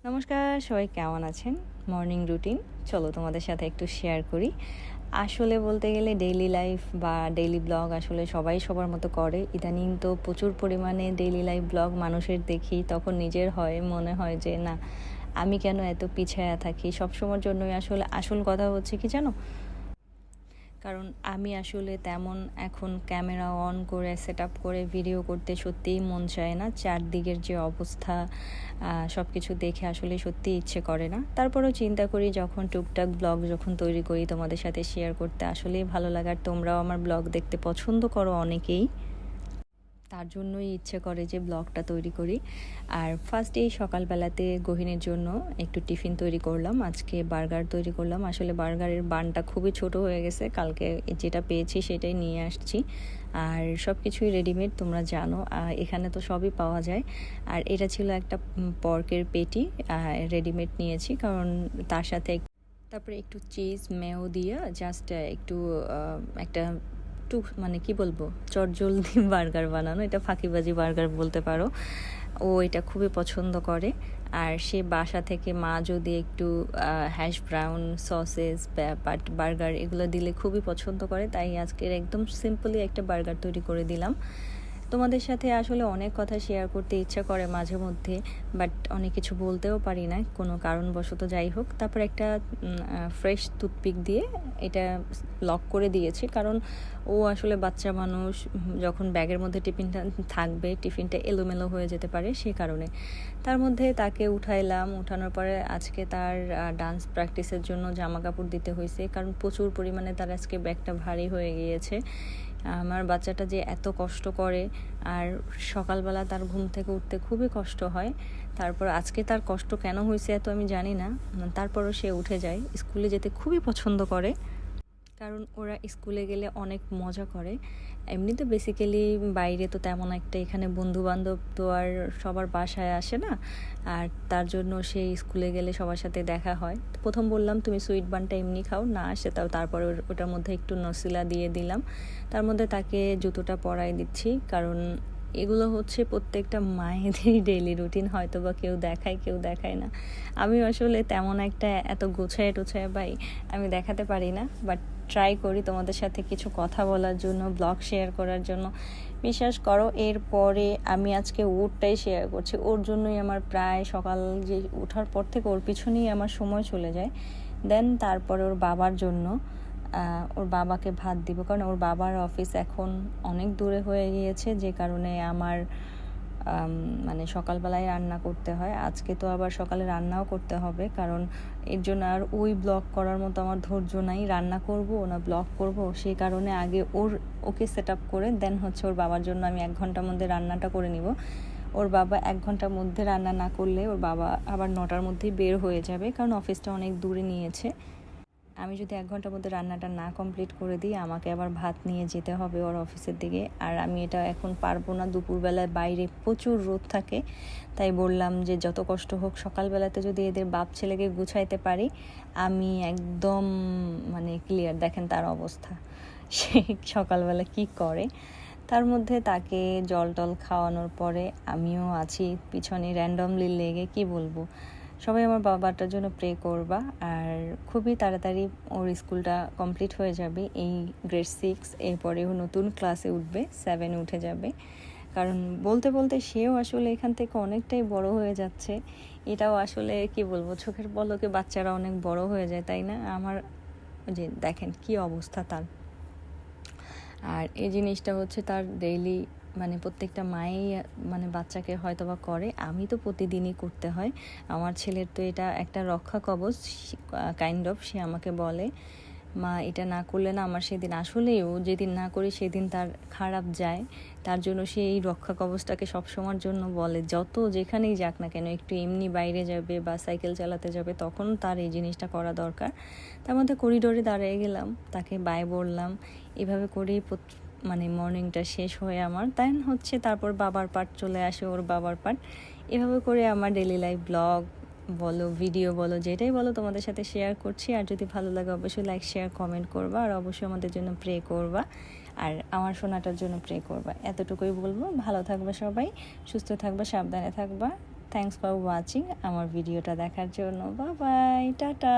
নমস্কার, সবাই কেমন আছেন? মর্নিং রুটিন চলো তোমাদের সাথে একটু শেয়ার করি। আসলে বলতে গেলে ডেইলি লাইফ বা ডেইলি ব্লগ আসলে সবাই সবার মতো করে। ইদানিং তো প্রচুর পরিমাণে ডেইলি লাইফ ব্লগ মানুষের দেখি, তখন নিজের মনে হয় যে না, আমি কেন এত পিছায়া থাকি। সবসময়ের জন্যই আসলে আসল কথা হচ্ছে কি জানো, কারণ আমি আসলে তেমন এখন ক্যামেরা অন করে সেট আপ করে ভিডিও করতে সত্যিই মন চায় না। চারদিকের যে অবস্থা সব কিছু দেখে আসলে সত্যিই ইচ্ছে করে না। তারপরেও চিন্তা করি যখন টুকটাক ব্লগ যখন তৈরি করি তোমাদের সাথে শেয়ার করতে আসলেই ভালো লাগার। তোমরাও আমার ব্লগ দেখতে পছন্দ করো অনেকেই, তার জন্যই ইচ্ছে করে যে ব্লগটা তৈরি করি। আর ফার্স্টেই সকালবেলাতে গহিনের জন্য একটু টিফিন তৈরি করলাম। আজকে বার্গার তৈরি করলাম। আসলে বার্গারের বানটা খুবই ছোট হয়ে গেছে, কালকে যেটা পেয়েছি সেটাই নিয়ে আসছি। আর সব কিছুই রেডিমেড, তোমরা জানো এখানে তো সবই পাওয়া যায়। আর এটা ছিল একটা পর্কের পেটি, রেডিমেড নিয়েছি কারণ তার সাথে তারপরে একটু চিজ মেও দিয়ে জাস্ট একটু একটা একটু মানে কি বলবো, চটজলদি বার্গার বানানো, এটা ফাঁকিবাজি বার্গার বলতে পারো। ও এটা খুবই পছন্দ করে। আর সে বাসা থেকে মা যদি একটু হ্যাশ ব্রাউন সসেস বার্গার এগুলো দিলে খুবই পছন্দ করে, তাই আজকের একদম সিম্পলি একটা বার্গার তৈরি করে দিলাম। তোমাদের সাথে আসলে অনেক কথা শেয়ার করতে ইচ্ছা করে মাঝে মধ্যে, বাট অনেক কিছু বলতেও পারি না কোনো কারণবশত, যাই হোক। তারপর একটা ফ্রেশ টুথপিক দিয়ে এটা লক করে দিয়েছি, কারণ ও আসলে বাচ্চা মানুষ, যখন ব্যাগের মধ্যে টিফিনটা থাকবে টিফিনটা এলোমেলো হয়ে যেতে পারে, সে কারণে। তার মধ্যে তাকে উঠাইলাম, উঠানোর পরে আজকে তার ডান্স প্র্যাকটিসের জন্য জামা কাপড় দিতে হয়েছে, কারণ প্রচুর পরিমাণে তার আজকে ব্যাগটা ভারী হয়ে গিয়েছে। আমার বাচ্চাটা যে এত কষ্ট করে, আর সকালবেলা তার ঘুম থেকে উঠতে খুবই কষ্ট হয়। তারপর আজকে তার কষ্ট কেন হয়েছে এত আমি জানি না, তারপরও সে উঠে যায়। স্কুলে যেতে খুবই পছন্দ করে, কারণ ওরা স্কুলে গেলে অনেক মজা করে। এমনিতে বেসিক্যালি বাইরে তো তেমন একটা, এখানে বন্ধু বান্ধব তো আর সবার বাসায় আসে না, আর তার জন্য সে স্কুলে গেলে সবার সাথে দেখা হয়। প্রথম বললাম তুমি সুইট বানটা এমনি খাও, না আসে তাও, তারপরে ওটার মধ্যে একটু নসিলা দিয়ে দিলাম। তার মধ্যে তাকে জুতোটা পরাই দিচ্ছি, কারণ এগুলো হচ্ছে প্রত্যেকটা মায়েদেরই ডেইলি রুটিন, হয়তো বা কেউ দেখায় কেউ দেখায় না। আমি আসলে তেমন একটা এত গোছায় টোছায় ভাই আমি দেখাতে পারি না, বাট ট্রাই করি তোমাদের সাথে কিছু কথা বলার জন্য, ব্লগ শেয়ার করার জন্য। বিশ্বাস করো, এরপরে আমি আজকে ওরটাই শেয়ার করছি। ওর জন্যই আমার প্রায় সকাল যে ওঠার পর থেকে ওর পিছনেই আমার সময় চলে যায়। দেন তারপরে ওর বাবার জন্য ওর বাবাকে ভাত দিব, কারণ ওর বাবার অফিস এখন অনেক দূরে হয়ে গিয়েছে, যে কারণে আমার মানে সকালবেলায় রান্না করতে হয়। আজকে তো আবার সকালে রান্নাও করতে হবে, কারণ এর জন্য আর ওই ব্লগ করার মতো আমার ধৈর্য নাই। রান্না করব না ব্লগ করব, সেই কারণে আগে ওকে সেট আপ করে দেন হচ্ছে ওর বাবার জন্য আমি 1 ঘন্টার মধ্যে রান্নাটা করে নিব। ওর বাবা 1 ঘন্টার মধ্যে রান্না না করলে ওর বাবা আবার 9টার মধ্যেই বের হয়ে যাবে, কারণ অফিসটা অনেক দূরে নিয়েছে। আমি যদি 1 ঘন্টার মধ্যে রান্নাটা না কমপ্লিট করে দিই, আমাকে আবার ভাত নিয়ে যেতে হবে ওর অফিসের দিকে, আর আমি এটা এখন পারবো না। দুপুরবেলায় বাইরে প্রচুর রোদ থাকে, তাই বললাম যে যত কষ্ট হোক সকালবেলাতে যদি এদের বাপ ছেলেকে গুছাইতে পারি, আমি একদম মানে ক্লিয়ার। দেখেন তার অবস্থা, সে সকালবেলা কি করে। তার মধ্যে তাকে জল টল খাওয়ানোর পরে আমিও আছি পিছনে র্যান্ডমলি লেগে, কি বলবো। সবাই আমার বাবাটার জন্য প্রে করবা। আর খুবই তাড়াতাড়ি ওর স্কুলটা কমপ্লিট হয়ে যাবে, এই গ্রেড 6, এরপরে ও নতুন ক্লাসে উঠবে, 7 উঠে যাবে। কারণ বলতে বলতে সেও আসলে এখান থেকে অনেকটাই বড় হয়ে যাচ্ছে। এটাও আসলে কি বলবো, চোখের পলকে বাচ্চারা অনেক বড় হয়ে যায়, তাই না? আমার যে দেখেন কি অবস্থা তার। আর এই জিনিসটা হচ্ছে তার ডেইলি, মানে প্রত্যেকটা মায়েই মানে বাচ্চাকে হয়তো বা করে, আমি তো প্রতিদিনই করতে হয়। আমার ছেলের তো এটা একটা রক্ষা কবচ কাইন্ড অফ। সে আমাকে বলে মা এটা না করলে না আমার সেদিন, আসলেও যেদিন না করি সেদিন তার খারাপ যায়। তার জন্য সে এই রক্ষা কবচটাকে সবসময়ের জন্য বলে, যত যেখানেই যাক না কেন, একটু এমনি বাইরে যাবে বা সাইকেল চালাতে যাবে তখন তার এই জিনিসটা করা দরকার। তার মধ্যে করিডোরে দাঁড়িয়ে গেলাম, তাকে বাই বললাম, এভাবে করেই মানে মর্নিংটা শেষ হয়ে আমার দেন হচ্ছে তারপর বাবার পার্ট চলে আসে, ওর বাবার পার্ট। এভাবে করে আমার ডেলি লাইফ ব্লগ বলো ভিডিও বলো যেটাই বলো তোমাদের সাথে শেয়ার করছি। আর যদি ভালো লাগে অবশ্যই লাইক শেয়ার কমেন্ট করবা, আর অবশ্যই আমাদের জন্য প্রে করবা, আর আমার সোনাটার জন্য প্রে করবা। এতটুকুই বলবো। ভালো থাকবে সবাই, সুস্থ থাকবা, সাবধানে থাকবা। থ্যাংকস ফর ওয়াচিং আমার ভিডিওটা দেখার জন্য। Bye bye, tata.